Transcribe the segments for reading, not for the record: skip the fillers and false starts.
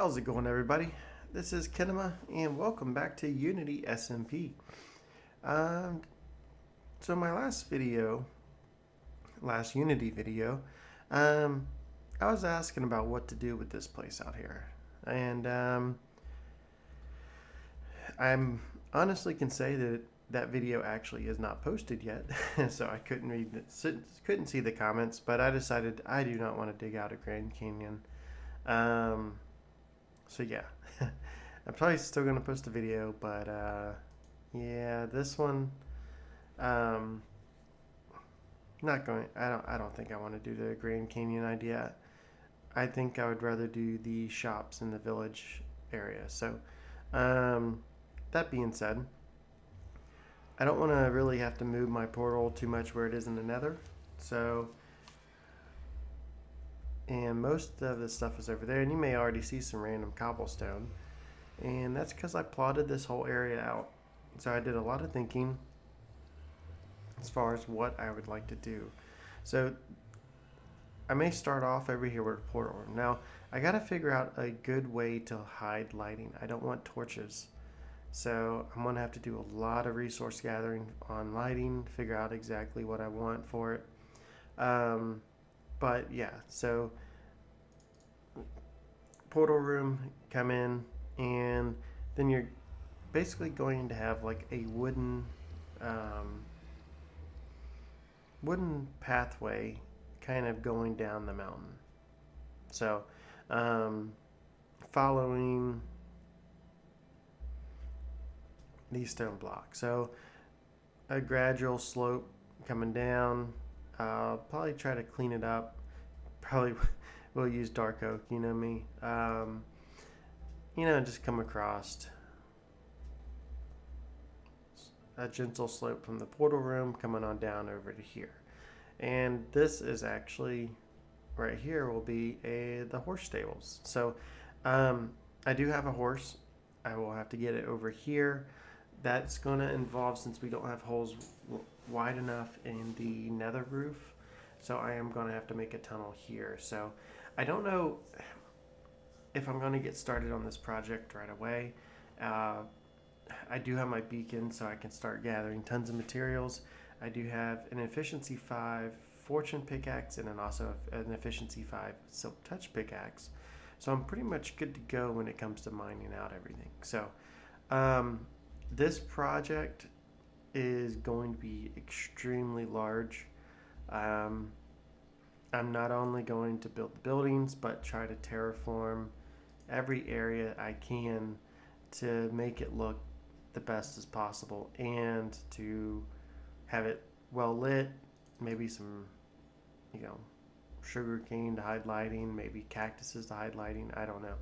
How's it going, everybody? This is Kinema, and welcome back to Unity SMP. Um, so my last Unity video, um, I was asking about what to do with this place out here, and I'm honestly can say that that video actually is not posted yet, so I couldn't see the comments, but I decided I do not want to dig out a Grand Canyon. Um, so yeah, I'm probably still gonna post a video, but yeah, this one, um, not going. I don't think I want to do the Grand Canyon idea. I think I would rather do the shops in the village area. So, um, that being said, I don't want to really have to move my portal too much where it is in the Nether. So, and most of the stuff is over there, and you may already see some random cobblestone. And that's because I plotted this whole area out. So I did a lot of thinking as far as what I would like to do. So I may start off over here with a portal room. Now I got to figure out a good way to hide lighting. I don't want torches. So I'm going to have to do a lot of resource gathering on lighting, figure out exactly what I want for it. But yeah, so portal room, come in, and then you're basically going to have like a wooden pathway kind of going down the mountain. So, following these stone blocks. So, a gradual slope coming down. Probably try to clean it up. Probably will use dark oak, you know me. Just come across a gentle slope from the portal room coming on down over to here. And this is actually right here will be the horse stables. So I do have a horse. I will have to get it over here. That's going to involve, since we don't have holes wide enough in the nether roof, so I am going to have to make a tunnel here. So I don't know if I'm going to get started on this project right away. I do have my beacon, so I can start gathering tons of materials. I do have an efficiency 5 fortune pickaxe and also an efficiency 5 silk touch pickaxe. So I'm pretty much good to go when it comes to mining out everything. So this project is going to be extremely large. I'm not only going to build the buildings, but try to terraform every area I can to make it look the best as possible and to have it well lit, maybe some, sugar cane to hide lighting, maybe cactuses to hide lighting, I don't know.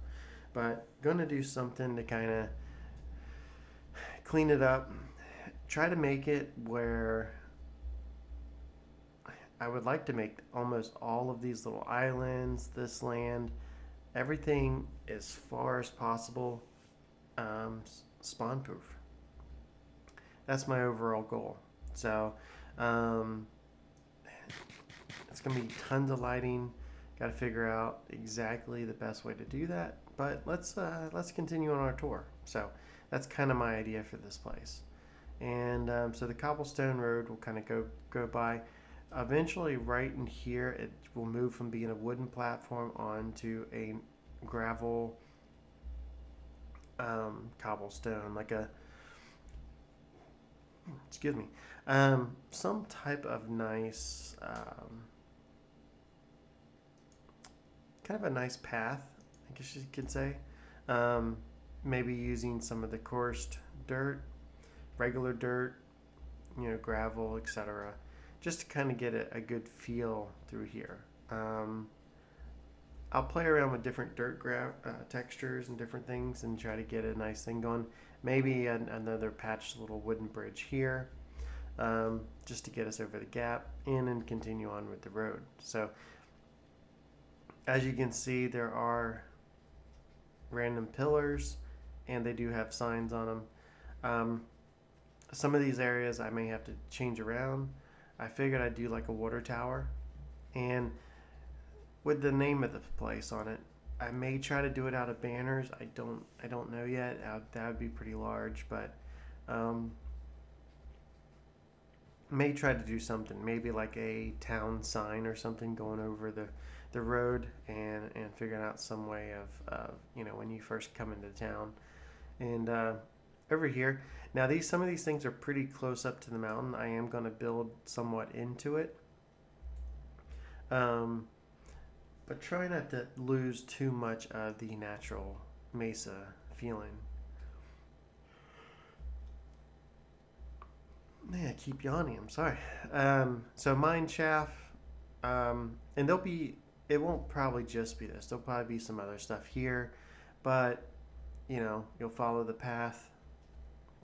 But gonna do something to kind of clean it up, try to make it where I would like to make almost all of these little islands, this land, everything as far as possible spawn proof. That's my overall goal. So it's going to be tons of lighting. Got to figure out exactly the best way to do that. But let's continue on our tour. So that's kind of my idea for this place. And so the cobblestone road will kind of go by. Eventually, right in here, it will move from being a wooden platform onto a gravel cobblestone, like some type of nice, kind of a nice path, I guess you could say. Maybe using some of the coarse dirt, regular dirt, gravel, etc., just to kind of get a good feel through here. I'll play around with different dirt textures and different things and try to get a nice thing going. Maybe another patched little wooden bridge here, just to get us over the gap and continue on with the road. So as you can see, there are random pillars and they do have signs on them. Some of these areas I may have to change around. I figured I'd do like a water tower, and with the name of the place on it, I may try to do it out of banners. I don't know yet. That would be pretty large, but um, may try to do something. Maybe like a town sign or something going over the road, and figuring out some way of when you first come into town. And over here, now these some of these things are pretty close up to the mountain. I am going to build somewhat into it. Um, but try not to lose too much of the natural mesa feeling. Man, I keep yawning. I'm sorry. So mine shaft, and there'll be. It won't probably just be this. There'll probably be some other stuff here, but you'll follow the path,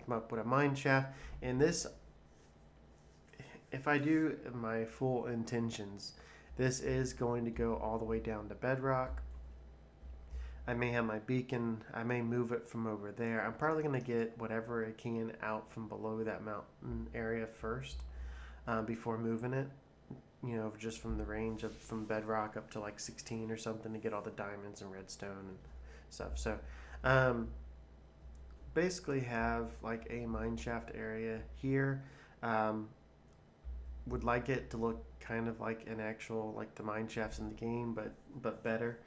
come up with a mine shaft, and this. If I do my full intentions, this is going to go all the way down to bedrock. I may have my beacon. I may move it from over there. I'm probably going to get whatever I can out from below that mountain area first before moving it. Just from the range of from bedrock up to like 16 or something to get all the diamonds and redstone and stuff. So basically have like a mine shaft area here. Would like it to look kind of like an actual like the mine shafts in the game, but better.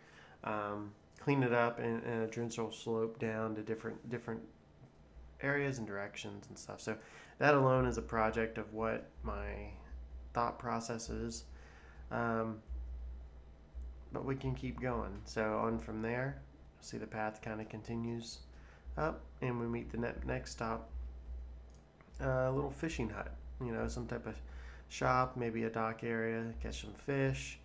Clean it up and a gentle slope down to different areas and directions and stuff. So that alone is a project of what my thought process is. But we can keep going. So on from there, see the path kind of continues up, and we meet the next stop. A little fishing hut. Some type of shop, maybe a dock area, catch some fish.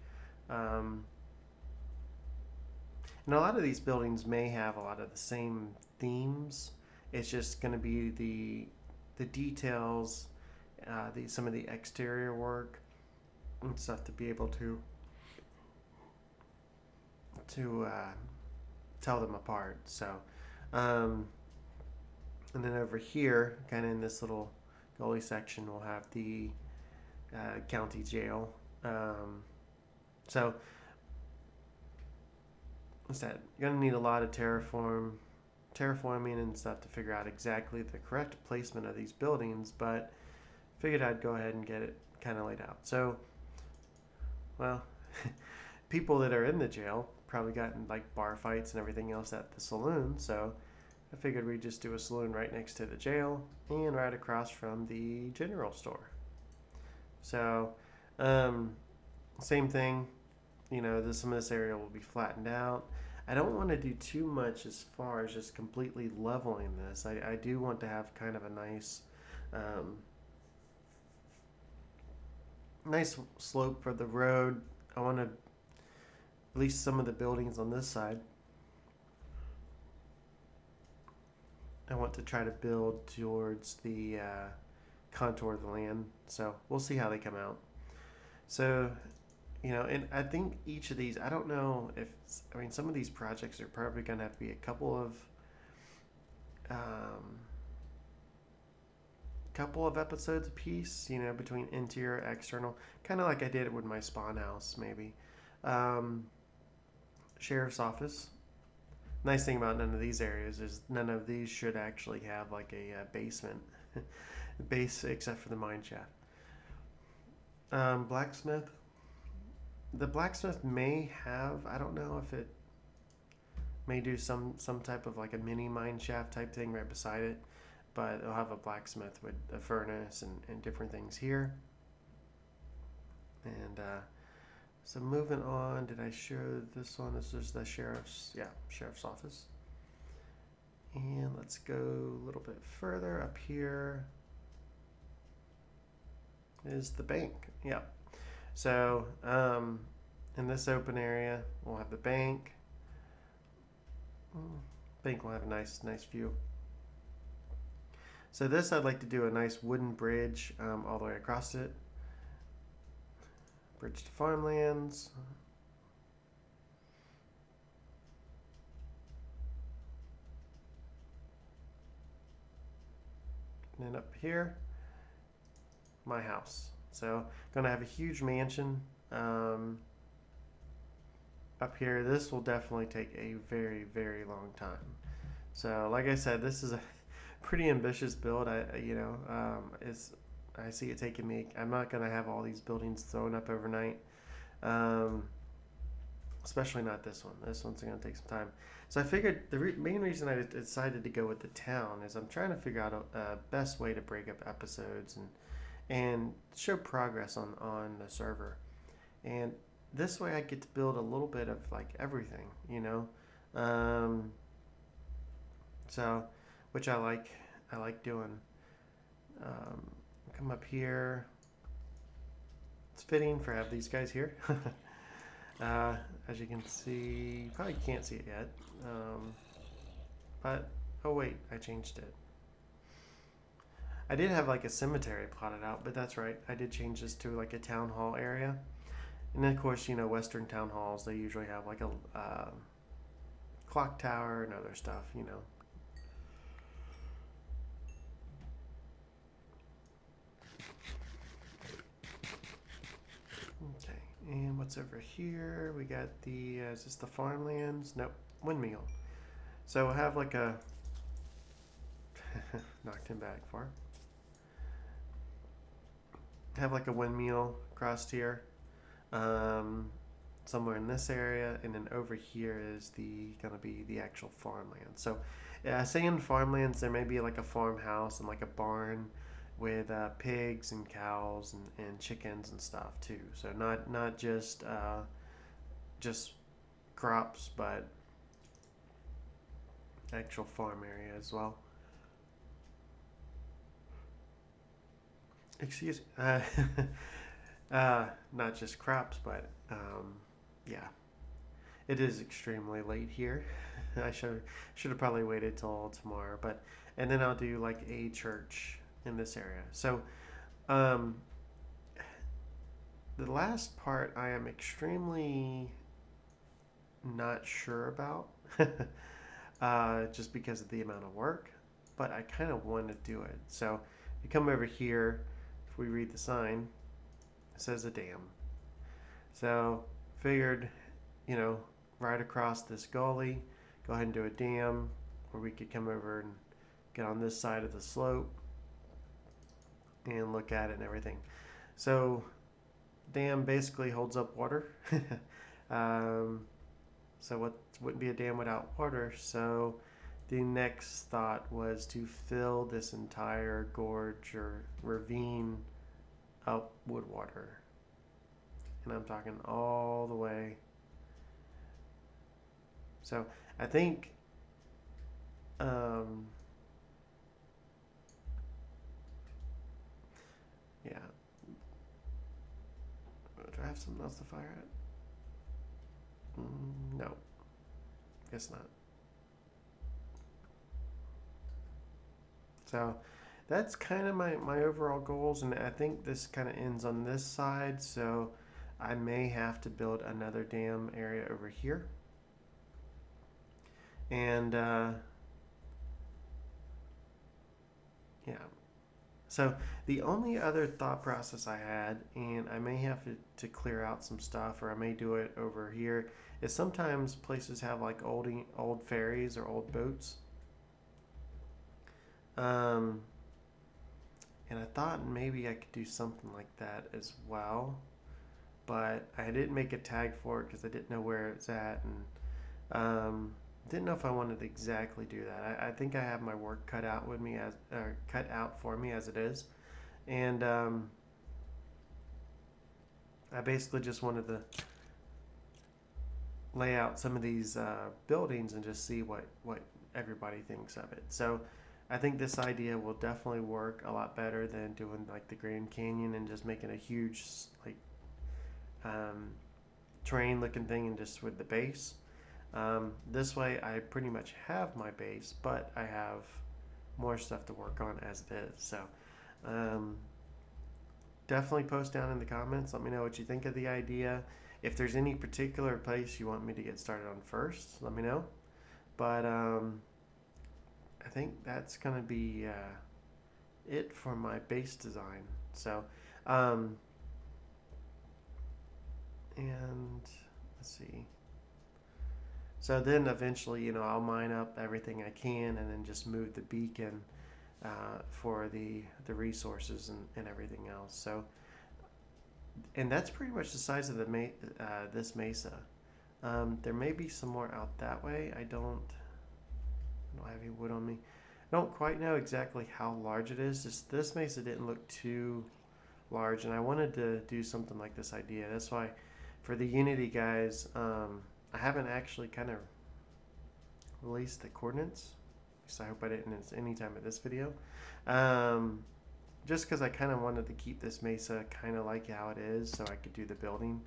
And a lot of these buildings may have a lot of the same themes. It's just going to be the details, some of the exterior work and stuff to be able to tell them apart. So, and then over here, kind of in this little gully section, we'll have the county jail. So what's that? You're gonna need a lot of terraforming and stuff to figure out exactly the correct placement of these buildings, but figured I'd go ahead and get it kind of laid out. So, well, people that are in the jail probably gotten like bar fights and everything else at the saloon, so I figured we'd just do a saloon right next to the jail and right across from the general store. So, same thing, some of this area will be flattened out. I don't want to do too much as far as just completely leveling this. I do want to have kind of a nice slope for the road. I want to at least some of the buildings on this side. I want to try to build towards the contour of the land. So we'll see how they come out. So, and I think each of these, I don't know if, some of these projects are probably going to have to be a couple of episodes a piece, between interior, external, kind of like I did with my spawn house, maybe. Sheriff's office. Nice thing about none of these areas is none of these should actually have like a basement base except for the mine shaft. Blacksmith. The blacksmith may have, I don't know if it may do some type of like a mini mine shaft type thing right beside it, but it'll have a blacksmith with a furnace and different things here. And so moving on, did I show this one? This is the sheriff's office. And let's go a little bit further up here is the bank. Yeah. So in this open area, we'll have the bank. Bank will have a nice view. So this, I'd like to do a nice wooden bridge all the way across it. Bridge to farmlands. And then up here, my house. So gonna have a huge mansion. up here, this will definitely take a very, very long time. So, like I said, this is a pretty ambitious build. I see it taking me. I'm not gonna have all these buildings thrown up overnight. Um, Especially not this one. This one's going to take some time. So I figured the main reason I decided to go with the town is I'm trying to figure out a best way to break up episodes and show progress on the server. And this way I get to build a little bit of like everything, you know. Um, so, which I like. I like doing. Um, Come up here. It's fitting for have these guys here. Uh, as you can see, you probably can't see it yet. But, oh wait, I changed it. I did have like a cemetery plotted out, but that's right. I did change this to like a town hall area. And then of course, you know, Western town halls, they usually have like a clock tower and other stuff, you know. Okay, and what's over here? We got the, is this the farmlands? Nope, windmill. So we'll have like a, knocked him back far. Have like a windmill across here, um, somewhere in this area, and then over here is the gonna be the actual farmland. So, saying farmlands, there may be like a farmhouse and like a barn with pigs and cows and chickens and stuff too. So not just crops, but actual farm area as well. Excuse not just crops, but yeah, it is extremely late here. I should have probably waited till tomorrow, but and then I'll do like a church in this area. So um, the last part I am extremely not sure about, just because of the amount of work, but I kind of want to do it. So if you come over here, if we read the sign, it says a dam. So figured, you know, right across this gully, go ahead and do a dam where we could come over and get on this side of the slope and look at it and everything. So dam basically holds up water. um, so what wouldn't be a dam without water? So the next thought was to fill this entire gorge or ravine up with water. And I'm talking all the way. So I think um, yeah. Do I have something else to fire at? No, guess not. So that's kind of my overall goals, and I think this kind of ends on this side. So I may have to build another dam area over here, and yeah. So the only other thought process I had, and I may have to clear out some stuff, or I may do it over here, is sometimes places have like old ferries or old boats. Um, and I thought maybe I could do something like that as well, but I didn't make a tag for it because I didn't know where it's at, and didn't know if I wanted to exactly do that. I think I have my work cut out with me as or cut out for me as it is, and I basically just wanted to lay out some of these buildings and just see what everybody thinks of it. So I think this idea will definitely work a lot better than doing like the Grand Canyon and just making a huge like um, train looking thing and just with the base. This way I pretty much have my base, but I have more stuff to work on as it is. So um, definitely post down in the comments. Let me know what you think of the idea. If there's any particular place you want me to get started on first, let me know. But I think that's going to be it for my base design. So, um, and let's see. So then eventually, you know, I'll mine up everything I can and then just move the beacon for the resources and everything else. So, and that's pretty much the size of this mesa. There may be some more out that way. I don't have any wood on me. I don't quite know exactly how large it is. This mesa didn't look too large, and I wanted to do something like this idea. That's why for the Unity guys, I haven't actually kind of released the coordinates. So I hope I didn't miss any time at this video. Just because I kind of wanted to keep this mesa kind of like how it is so I could do the building.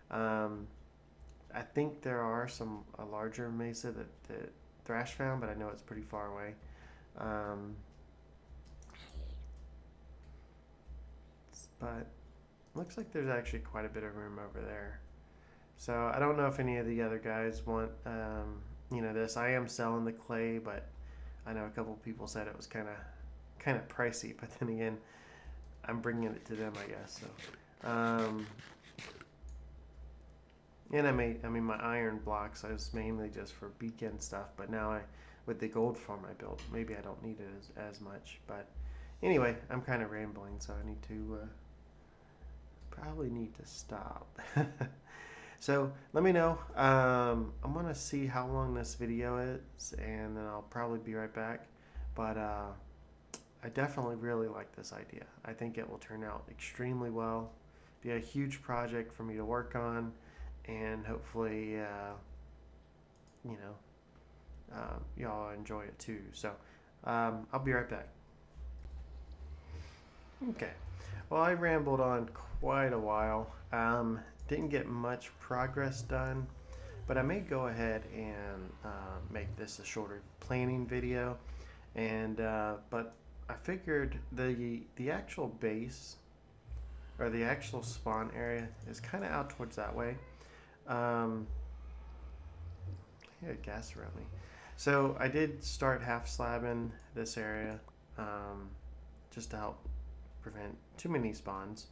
I think there are a larger mesa that Thrash found, but I know it's pretty far away. But looks like there's actually quite a bit of room over there. So I don't know if any of the other guys want, you know, this. I am selling the clay, but I know a couple people said it was kind of pricey. But then again, I'm bringing it to them, I guess. So, and I mean, my iron blocks is mainly just for beacon stuff. But now with the gold farm I built, maybe I don't need it as much. But anyway, I'm kind of rambling, so I need to probably need to stop. So let me know. I'm gonna see how long this video is, and then I'll probably be right back. But I definitely really like this idea. I think it will turn out extremely well. Be a huge project for me to work on, and hopefully, you know, y'all enjoy it too. So I'll be right back. Okay. Well, I rambled on quite a while. Didn't get much progress done, but I may go ahead and make this a shorter planning video. And but I figured the actual base or the actual spawn area is kind of out towards that way. I had gas around me, so I did start half slabbing this area just to help prevent too many spawns.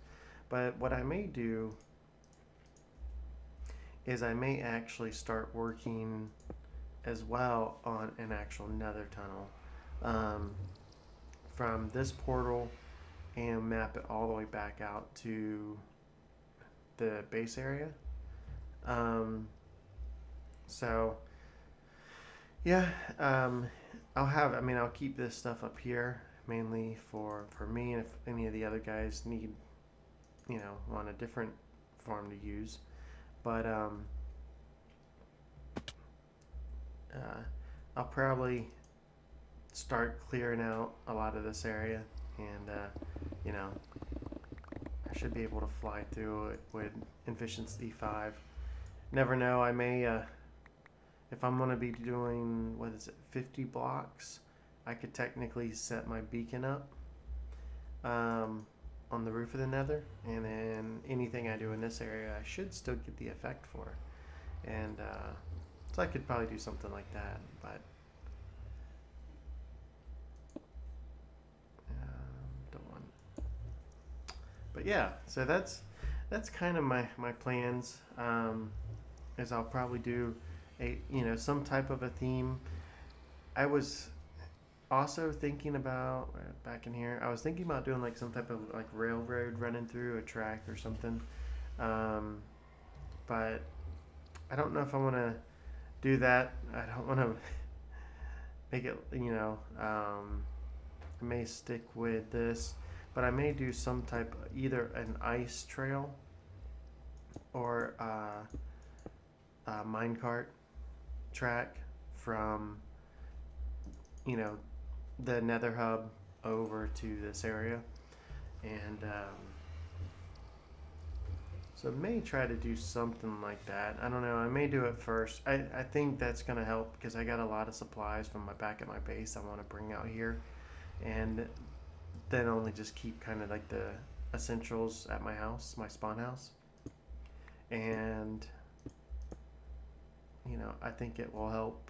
But what I may do is I may actually start working as well on an actual nether tunnel from this portal and map it all the way back out to the base area. So yeah, I'll keep this stuff up here mainly for me, and if any of the other guys need, you know, want a different farm to use. But I'll probably start clearing out a lot of this area, and you know, I should be able to fly through it with efficiency 5. Never know, I may if I'm going to be doing, what is it, 50 blocks, I could technically set my beacon up on the roof of the nether, and then anything I do in this area I should still get the effect for. And so I could probably do something like that, but don't want. But yeah, so that's kind of my plans. Is I'll probably do some type of a theme. I was also thinking about back in here. I was thinking about doing like some type of like railroad running through a track or something, but I don't know if I want to do that. I don't want to make it. I may stick with this, but I may do some type, either an ice trail or a minecart track from the nether hub over to this area, and so may try to do something like that. I don't know, I may do it first. I think that's gonna help because I got a lot of supplies from back at my base I want to bring out here, and then only just keep kind of like the essentials at my house, my spawn house. And I think it will help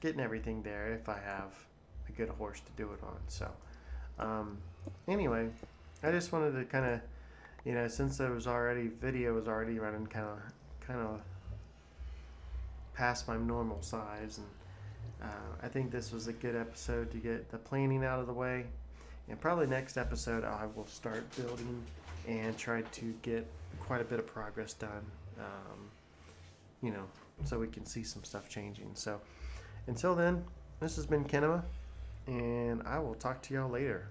getting everything there if I have a good horse to do it on. So anyway, I just wanted to kind of, since there was already video was already running kind of past my normal size, and I think this was a good episode to get the planning out of the way. And probably next episode I will start building and try to get quite a bit of progress done. You know, so we can see some stuff changing. So until then, this has been Kenema, and I will talk to y'all later.